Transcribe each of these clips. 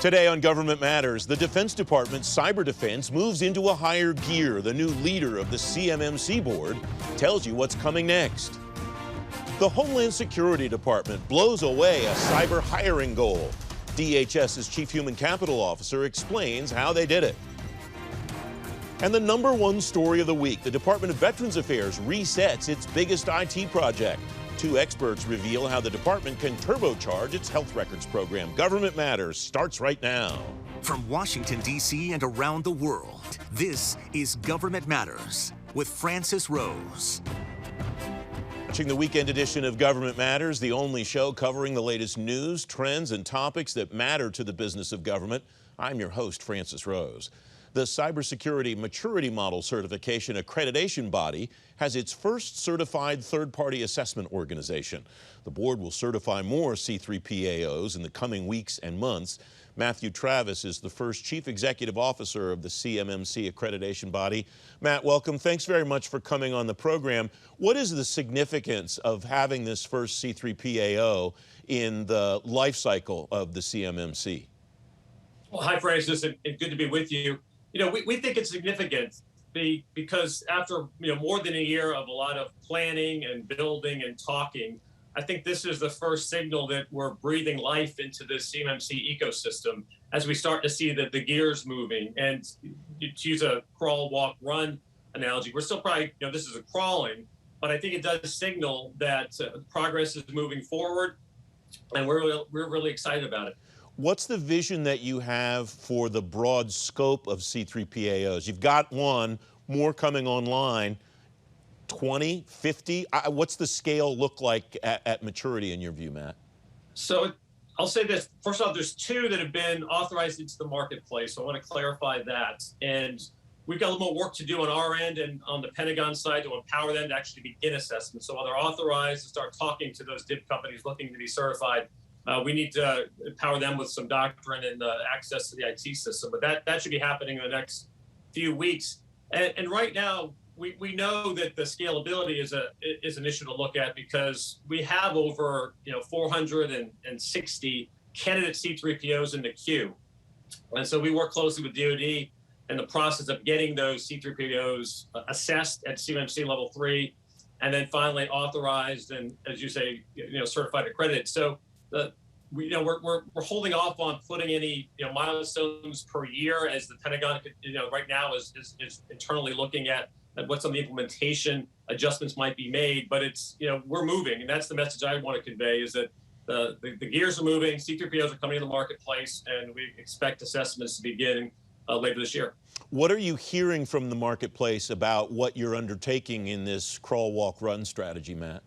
Today on Government Matters, the Defense Department's cyber defense moves into a higher gear. The new leader of the CMMC board tells you what's coming next. The Homeland Security Department blows away a cyber hiring goal. DHS's Chief Human Capital Officer explains how they did it. And the number one story of the week, the Department of Veterans Affairs resets its biggest IT project. Two experts reveal how the department can turbocharge its health records program. Government Matters starts right now. From Washington, D.C. and around the world, this is Government Matters with Francis Rose. Watching the weekend edition of Government Matters, the only show covering the latest news, trends, and topics that matter to the business of government. I'm your host, Francis Rose. The Cybersecurity Maturity Model Certification Accreditation Body has its first certified third-party assessment organization. The board will certify more C3PAOs in the coming weeks and months. Matthew Travis is the first Chief Executive Officer of the CMMC accreditation body. Matt, welcome. Thanks very much for coming on the program. What is the significance of having this first C3PAO in the life cycle of the CMMC? Well, hi, Francis, and good to be with you. We think it's significant because after more than a year of a lot of planning and building and talking, I think this is the first signal that we're breathing life into this CMMC ecosystem as we start to see the gears moving. And to use a crawl, walk, run analogy, we're still probably, this is a crawling, but I think it does signal that progress is moving forward, and we're really excited about it. What's the vision that you have for the broad scope of C3PAOs? You've got one, more coming online, 20, 50? What's the scale look like at maturity in your view, Matt? So I'll say this. First off, there's two that have been authorized into the marketplace. So I want to clarify that. And we've got a little more work to do on our end and on the Pentagon side to empower them to actually begin assessment. So while they're authorized to start talking to those DIB companies looking to be certified, we need to empower them with some doctrine and access to the IT system. But that should be happening in the next few weeks. And right now, we know that the scalability is an issue to look at because we have over 460 candidate C3POs in the queue. And so we work closely with DoD in the process of getting those C3POs assessed at CMMC level 3, and then finally authorized and, as you say, certified accredited. So we're holding off on putting any milestones per year as the Pentagon right now is internally looking at what some of the implementation adjustments might be made. But it's we're moving, and that's the message I want to convey: is that the gears are moving, C3POs are coming to the marketplace, and we expect assessments to begin later this year. What are you hearing from the marketplace about what you're undertaking in this crawl, walk, run strategy, Matt?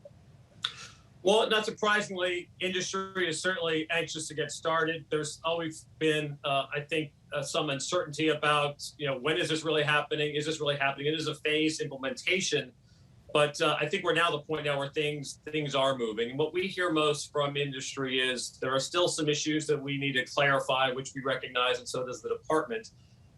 Well, not surprisingly, industry is certainly anxious to get started. There's always been, I think, some uncertainty about, when is this really happening? Is this really happening? It is a phased implementation, but I think we're now at the point now where things are moving. And what we hear most from industry is there are still some issues that we need to clarify, which we recognize, and so does the department,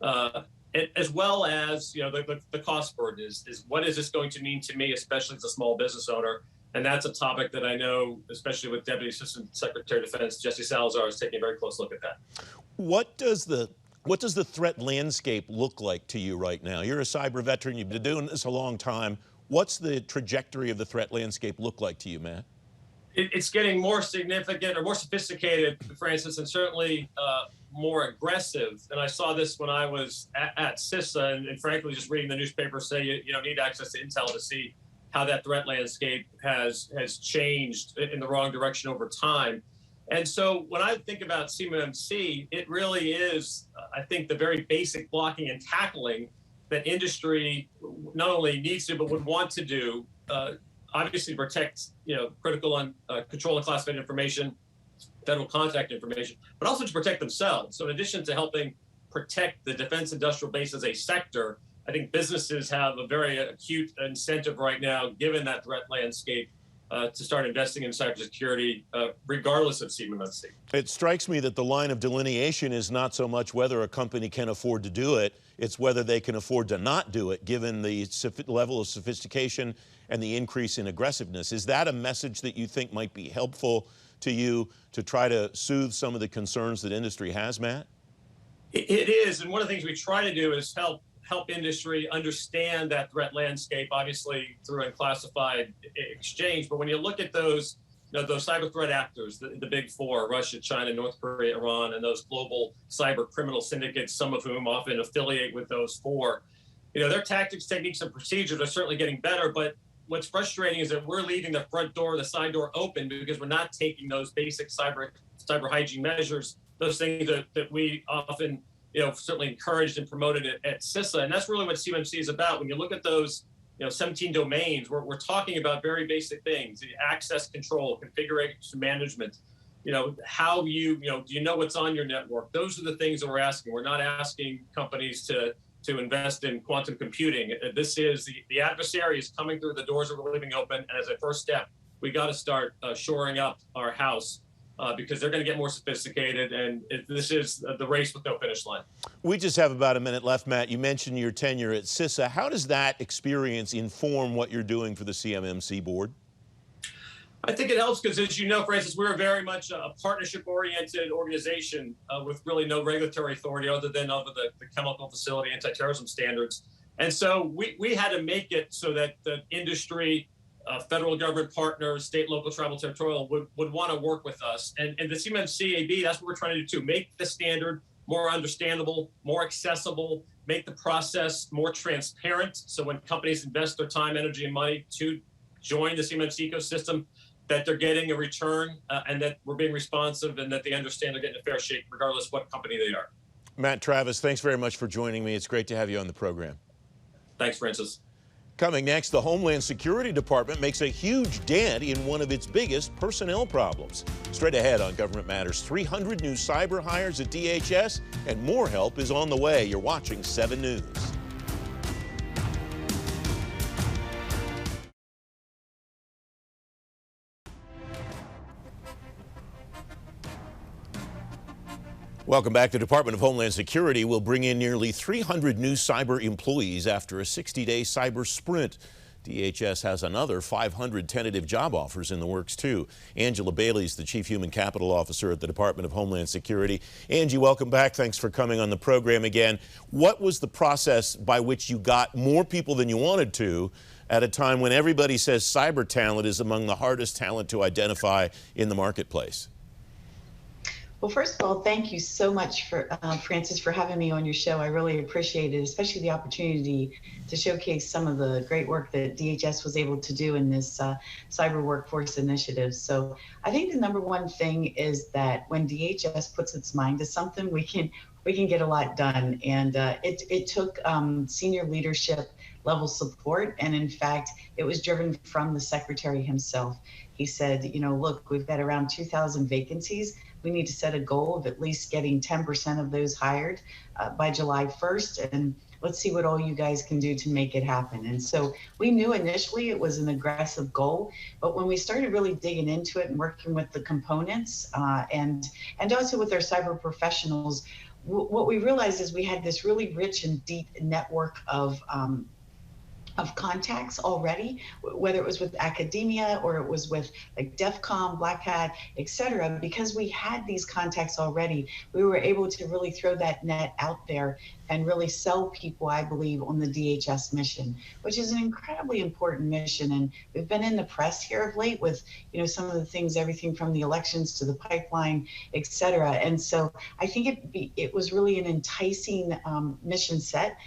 as well as, the cost burden is what is this going to mean to me, especially as a small business owner? And that's a topic that I know, especially with Deputy Assistant Secretary of Defense Jesse Salazar, is taking a very close look at that. What does the threat landscape look like to you right now? You're a cyber veteran. You've been doing this a long time. What's the trajectory of the threat landscape look like to you, Matt? It's getting more significant or more sophisticated, Francis, and certainly more aggressive. And I saw this when I was at CISA, and frankly, just reading the newspaper say you don't need access to intel to see how that threat landscape has changed in the wrong direction over time. And so when I think about CMMC, it really is, I think, the very basic blocking and tackling that industry not only needs to, but would want to do, obviously protect, critical and control and classified information, federal contact information, but also to protect themselves. So in addition to helping protect the defense industrial base as a sector, I think businesses have a very acute incentive right now, given that threat landscape, to start investing in cybersecurity, regardless of CMMC. It strikes me that the line of delineation is not so much whether a company can afford to do it, it's whether they can afford to not do it, given the level of sophistication and the increase in aggressiveness. Is that a message that you think might be helpful to you to try to soothe some of the concerns that industry has, Matt? It is, and one of the things we try to do is help industry understand that threat landscape, obviously through unclassified exchange. But when you look at those, those cyber threat actors, the big four, Russia, China, North Korea, Iran, and those global cyber criminal syndicates, some of whom often affiliate with those four, their tactics, techniques, and procedures are certainly getting better. But what's frustrating is that we're leaving the front door, the side door open because we're not taking those basic cyber hygiene measures, those things that we often certainly encouraged and promoted at CISA. And that's really what CMMC is about. When you look at those 17 domains, we're talking about very basic things: access control, configuration management, how do you know what's on your network? Those are the things that we're asking. We're not asking companies to invest in quantum computing. This is the adversary is coming through the doors that we're leaving open. And as a first step, we got to start shoring up our house because they're going to get more sophisticated. And this is the race with no finish line. We just have about a minute left, Matt. You mentioned your tenure at CISA. How does that experience inform what you're doing for the CMMC board? I think it helps because, as you know, Francis, we're very much a partnership-oriented organization with really no regulatory authority other than over the chemical facility anti-terrorism standards. And so we had to make it so that the industry, federal government partners, state, local, tribal, territorial would want to work with us. And the CMMC AB, that's what we're trying to do too. Make the standard more understandable, more accessible, make the process more transparent. So when companies invest their time, energy, and money to join the CMMC ecosystem, that they're getting a return and that we're being responsive and that they understand they're getting a fair shake regardless of what company they are. Matt Travis, thanks very much for joining me. It's great to have you on the program. Thanks, Francis. Coming next, the Homeland Security Department makes a huge dent in one of its biggest personnel problems. Straight ahead on Government Matters, 300 new cyber hires at DHS, and more help is on the way. You're watching 7 News. Welcome back. The Department of Homeland Security will bring in nearly 300 new cyber employees after a 60-day cyber sprint. DHS has another 500 tentative job offers in the works, too. Angela Bailey is the Chief Human Capital Officer at the Department of Homeland Security. Angie, welcome back. Thanks for coming on the program again. What was the process by which you got more people than you wanted to at a time when everybody says cyber talent is among the hardest talent to identify in the marketplace? Well, first of all, thank you so much for Francis, for having me on your show. I really appreciate it, especially the opportunity to showcase some of the great work that DHS was able to do in this cyber workforce initiative. So I think the number one thing is that when DHS puts its mind to something, we can get a lot done. And it took senior leadership level support. And in fact, it was driven from the secretary himself. He said, look, we've got around 2,000 vacancies. We need to set a goal of at least getting 10% of those hired by July 1st. And let's see what all you guys can do to make it happen. And so we knew initially it was an aggressive goal, but when we started really digging into it and working with the components and also with our cyber professionals, what we realized is we had this really rich and deep network of contacts already, whether it was with academia or it was with like DEF CON, Black Hat, et cetera. Because we had these contacts already, we were able to really throw that net out there and really sell people, I believe, on the DHS mission, which is an incredibly important mission. And we've been in the press here of late with, some of the things, everything from the elections to the pipeline, et cetera. And so I think it was really an enticing mission set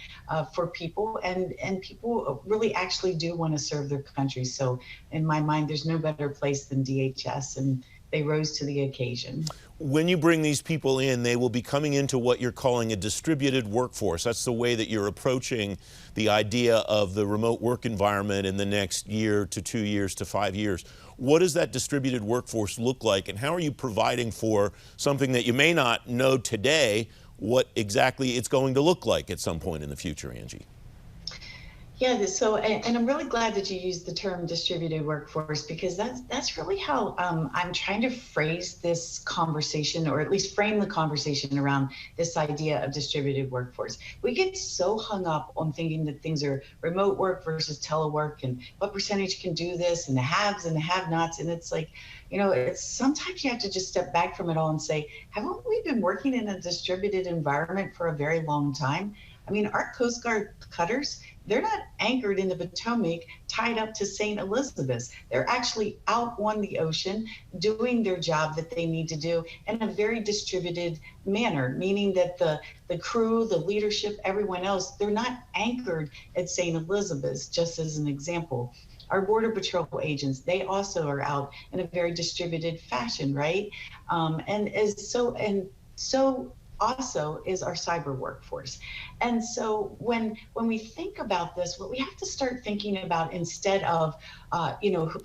for people, and people really actually do want to serve their country. So in my mind, there's no better place than DHS, and they rose to the occasion. When you bring these people in, they will be coming into what you're calling a distributed workforce. That's the way that you're approaching the idea of the remote work environment in the next year to 2 years to 5 years. What does that distributed workforce look like, and how are you providing for something that you may not know today what exactly it's going to look like at some point in the future, Angie? Yeah, so and I'm really glad that you used the term distributed workforce, because that's really how I'm trying to phrase this conversation, or at least frame the conversation around this idea of distributed workforce. We get so hung up on thinking that things are remote work versus telework, and what percentage can do this, and the haves and the have-nots, and it's like, it's sometimes you have to just step back from it all and say, haven't we been working in a distributed environment for a very long time? I mean, our Coast Guard cutters, they're not anchored in the Potomac, tied up to St. Elizabeth's. They're actually out on the ocean doing their job that they need to do in a very distributed manner, meaning that the crew, the leadership, everyone else, they're not anchored at St. Elizabeth's, just as an example. Our Border Patrol agents, they also are out in a very distributed fashion, right? So also is our cyber workforce. And so when we think about this, what we have to start thinking about, instead of,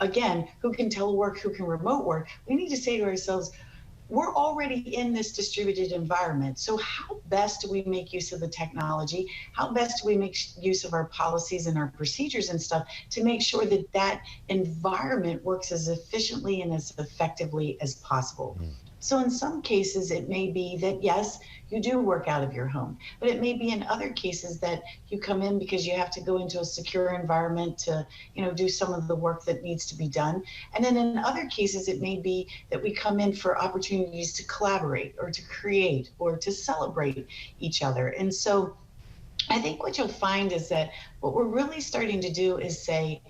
again, who can telework, who can remote work, we need to say to ourselves, we're already in this distributed environment. So how best do we make use of the technology? How best do we make use of our policies and our procedures and stuff to make sure that that environment works as efficiently and as effectively as possible? So in some cases, it may be that, yes, you do work out of your home, but it may be in other cases that you come in because you have to go into a secure environment to, do some of the work that needs to be done. And then in other cases, it may be that we come in for opportunities to collaborate or to create or to celebrate each other. And so I think what you'll find is that what we're really starting to do is say,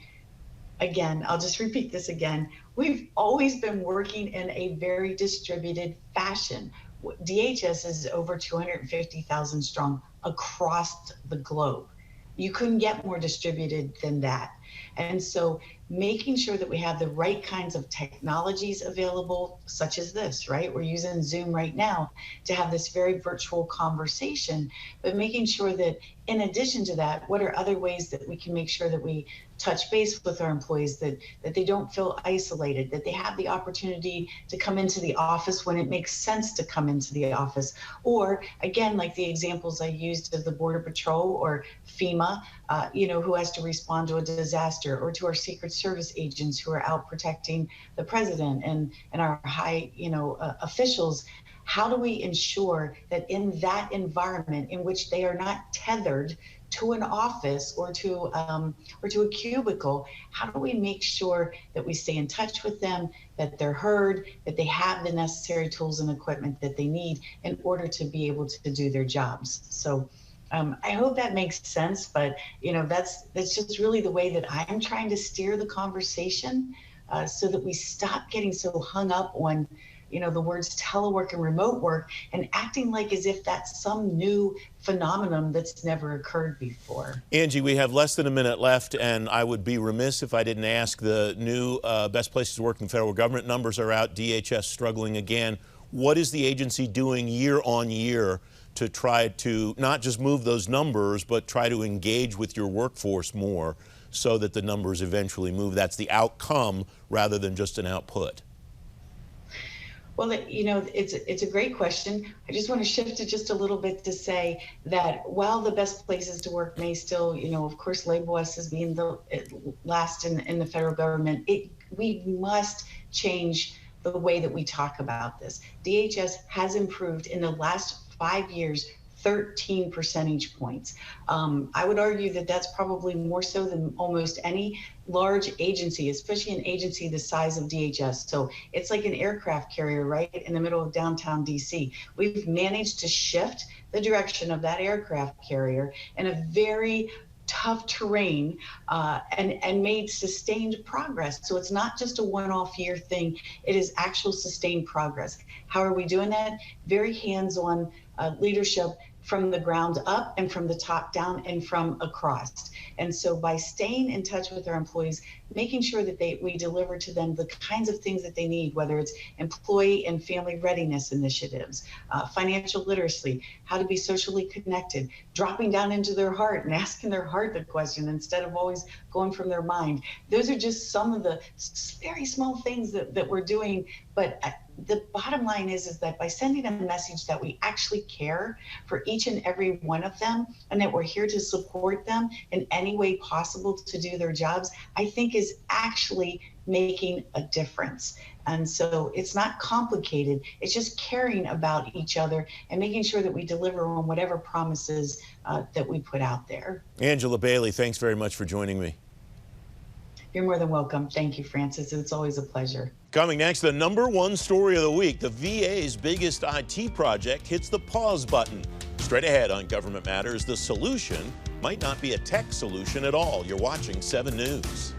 again, I'll just repeat this again. We've always been working in a very distributed fashion. DHS is over 250,000 strong across the globe. You couldn't get more distributed than that. And so making sure that we have the right kinds of technologies available, such as this, right? We're using Zoom right now to have this very virtual conversation, but making sure that in addition to that, what are other ways that we can make sure that we touch base with our employees, that they don't feel isolated, that they have the opportunity to come into the office when it makes sense to come into the office. Or again, like the examples I used of the Border Patrol or FEMA, who has to respond to a disaster, or to our Secret Service agents who are out protecting the president and our high, officials. How do we ensure that in that environment in which they are not tethered to an office or to a cubicle, how do we make sure that we stay in touch with them, that they're heard, that they have the necessary tools and equipment that they need in order to be able to do their jobs? So I hope that makes sense, but that's just really the way that I'm trying to steer the conversation, so that we stop getting so hung up on the words telework and remote work and acting like as if that's some new phenomenon that's never occurred before. Angie, we have less than a minute left, and I would be remiss if I didn't ask. The new best places to work in the federal government numbers are out. DHS struggling again. What is the agency doing year on year to try to not just move those numbers, but try to engage with your workforce more so that the numbers eventually move? That's the outcome rather than just an output. Well, it's a great question. I just want to shift it just a little bit to say that while the best places to work may still, of course, label us as being the last in the federal government, we must change the way that we talk about this. DHS has improved in the last 5 years 13 percentage points. I would argue that that's probably more so than almost any large agency, especially an agency the size of DHS. So it's like an aircraft carrier right in the middle of downtown DC. We've managed to shift the direction of that aircraft carrier in a very tough terrain, and made sustained progress. So it's not just a one-off year thing, it is actual sustained progress. How are we doing that? Very hands-on leadership from the ground up and from the top down and from across. And so by staying in touch with our employees, making sure that we deliver to them the kinds of things that they need, whether it's employee and family readiness initiatives, financial literacy, how to be socially connected, dropping down into their heart and asking their heart the question instead of always going from their mind. Those are just some of the very small things that we're doing, but the bottom line is that by sending a message that we actually care for each and every one of them, and that we're here to support them in any way possible to do their jobs, I think is actually making a difference. And so it's not complicated. It's just caring about each other and making sure that we deliver on whatever promises that we put out there. Angela Bailey, thanks very much for joining me. You're more than welcome. Thank you, Francis. It's always a pleasure. Coming next, the #1 story of the week. The VA's biggest IT project hits the pause button. Straight ahead on Government Matters, the solution might not be a tech solution at all. You're watching 7 News.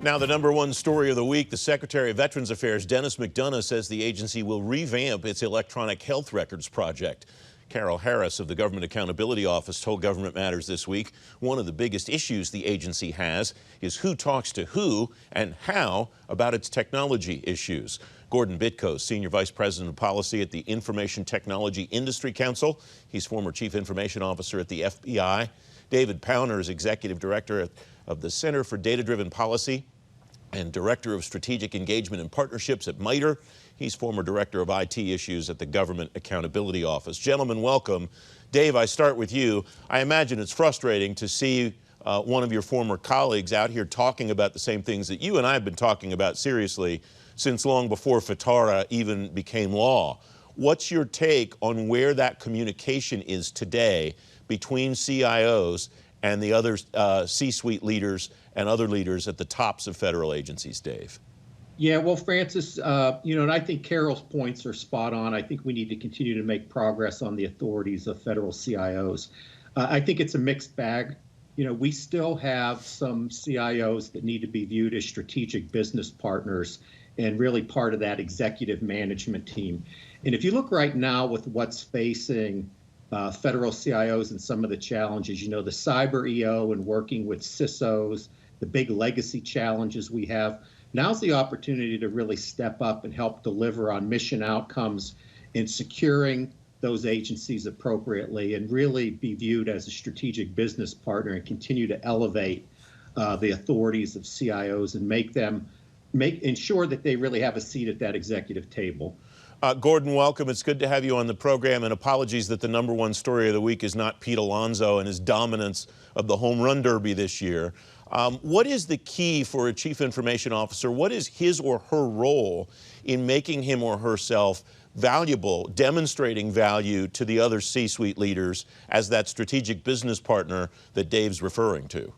Now, the #1 story of the week, the Secretary of Veterans Affairs, Dennis McDonough, says the agency will revamp its electronic health records project. Carol Harris of the Government Accountability Office told Government Matters this week one of the biggest issues the agency has is who talks to who and how about its technology issues. Gordon Bitko, Senior Vice President of Policy at the Information Technology Industry Council. He's former Chief Information Officer at the FBI. David Powner is Executive Director of the Center for Data-Driven Policy and Director of Strategic Engagement and Partnerships at MITRE. He's former Director of IT Issues at the Government Accountability Office. Gentlemen, welcome. Dave, I start with you. I imagine it's frustrating to see one of your former colleagues out here talking about the same things that you and I have been talking about seriously since long before FITARA even became law. What's your take on where that communication is today between CIOs and the other C-suite leaders and other leaders at the tops of federal agencies, Dave? Yeah, well, Francis, and I think Carol's points are spot on. I think we need to continue to make progress on the authorities of federal CIOs. I think it's a mixed bag. We still have some CIOs that need to be viewed as strategic business partners and really part of that executive management team. And if you look right now with what's facing federal CIOs and some of the challenges, the cyber EO and working with CISOs, the big legacy challenges we have, now's the opportunity to really step up and help deliver on mission outcomes in securing those agencies appropriately and really be viewed as a strategic business partner and continue to elevate the authorities of CIOs and ensure that they really have a seat at that executive table. Gordon, welcome. It's good to have you on the program, and apologies that the #1 story of the week is not Pete Alonso and his dominance of the home run derby this year. What is the key for a chief information officer? What is his or her role in making him or herself valuable, demonstrating value to the other C-suite leaders as that strategic business partner that Dave's referring to?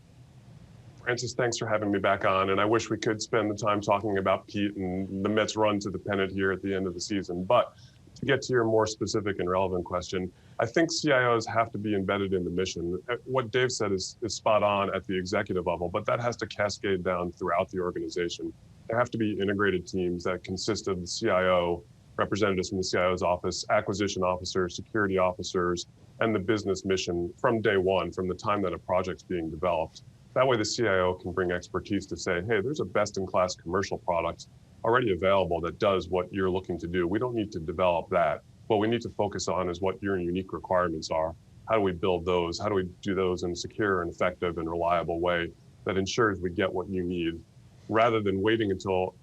Francis, thanks for having me back on, and I wish we could spend the time talking about Pete and the Mets' run to the pennant here at the end of the season. But to get to your more specific and relevant question, I think CIOs have to be embedded in the mission. What Dave said is spot on at the executive level, but that has to cascade down throughout the organization. There have to be integrated teams that consist of the CIO, representatives from the CIO's office, acquisition officers, security officers, and the business mission from day one, from the time that a project's being developed. That way the CIO can bring expertise to say, hey, there's a best-in-class commercial product already available that does what you're looking to do. We don't need to develop that. What we need to focus on is what your unique requirements are. How do we build those? How do we do those in a secure and effective and reliable way that ensures we get what you need, rather than waiting until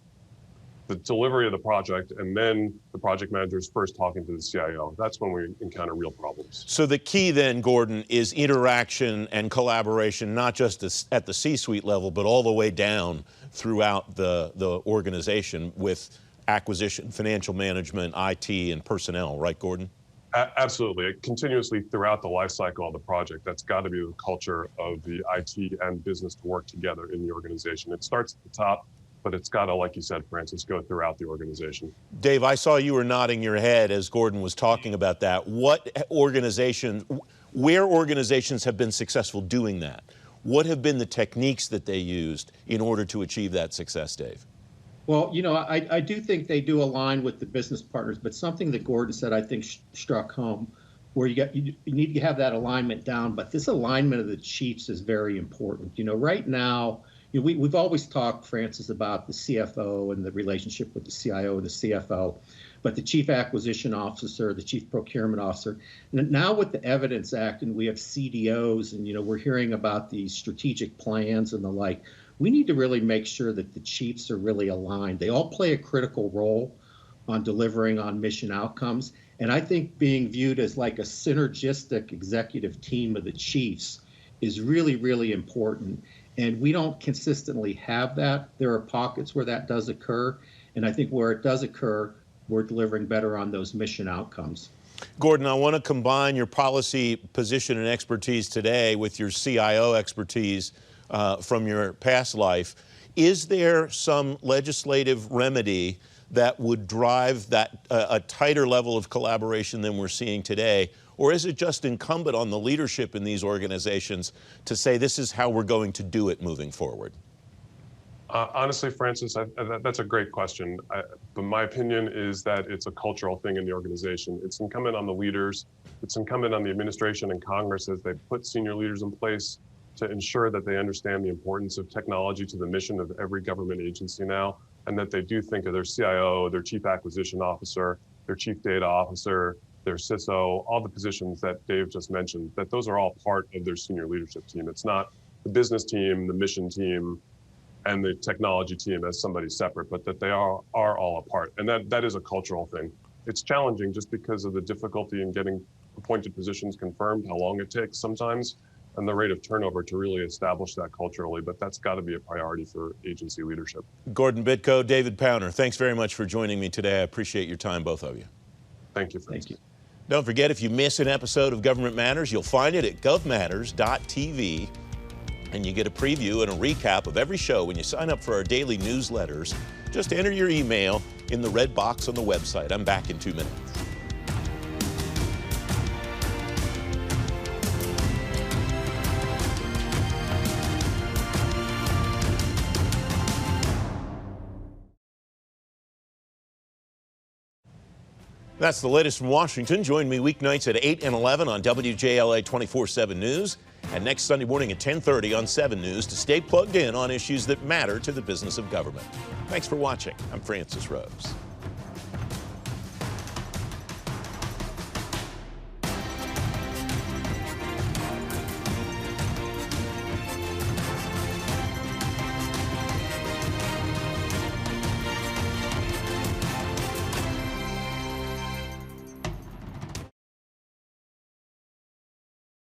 the delivery of the project and then the project manager is first talking to the CIO. That's when we encounter real problems. So the key then, Gordon, is interaction and collaboration, not just at the C-suite level, but all the way down throughout the organization with acquisition, financial management, IT, and personnel, right, Gordon? Absolutely. Continuously throughout the life cycle of the project, that's got to be the culture of the IT and business to work together in the organization. It starts at the top, but it's got to, like you said, Francis, go throughout the organization. Dave, I saw you were nodding your head as Gordon was talking about that. Where organizations have been successful doing that? What have been the techniques that they used in order to achieve that success, Dave? Well, I do think they do align with the business partners, but something that Gordon said, I think, struck home, where you need to have that alignment down, but this alignment of the chiefs is very important. Right now, we've always talked, Francis, about the CFO and the relationship with the CIO and the CFO. but the chief acquisition officer, the chief procurement officer. And now with the Evidence Act, and we have CDOs, and we're hearing about these strategic plans and the like, we need to really make sure that the chiefs are really aligned. They all play a critical role on delivering on mission outcomes. And I think being viewed as like a synergistic executive team of the chiefs is really, really important. And we don't consistently have that. There are pockets where that does occur. And I think where it does occur, we're delivering better on those mission outcomes. Gordon, I want to combine your policy position and expertise today with your CIO expertise from your past life. Is there some legislative remedy that would drive that a tighter level of collaboration than we're seeing today? Or is it just incumbent on the leadership in these organizations to say this is how we're going to do it moving forward? Honestly, Francis, that's a great question. But my opinion is that it's a cultural thing in the organization. It's incumbent on the leaders. It's incumbent on the administration and Congress as they put senior leaders in place to ensure that they understand the importance of technology to the mission of every government agency now, and that they do think of their CIO, their chief acquisition officer, their chief data officer, their CISO, all the positions that Dave just mentioned, that those are all part of their senior leadership team. It's not the business team, the mission team, and the technology team as somebody separate, but that they are all a part. And that is a cultural thing. It's challenging just because of the difficulty in getting appointed positions confirmed, how long it takes sometimes, and the rate of turnover to really establish that culturally, but that's got to be a priority for agency leadership. Gordon Bitko, David Powner, thanks very much for joining me today. I appreciate your time, both of you. Thank you, Francis. Thank you. Don't forget, if you miss an episode of Government Matters, you'll find it at govmatters.tv, and you get a preview and a recap of every show when you sign up for our daily newsletters. Just enter your email in the red box on the website. I'm back in 2 minutes. That's the latest from Washington. Join me weeknights at 8 and 11 on WJLA 24/7 News, and next Sunday morning at 10:30 on 7 News to stay plugged in on issues that matter to the business of government. Thanks for watching. I'm Francis Rose.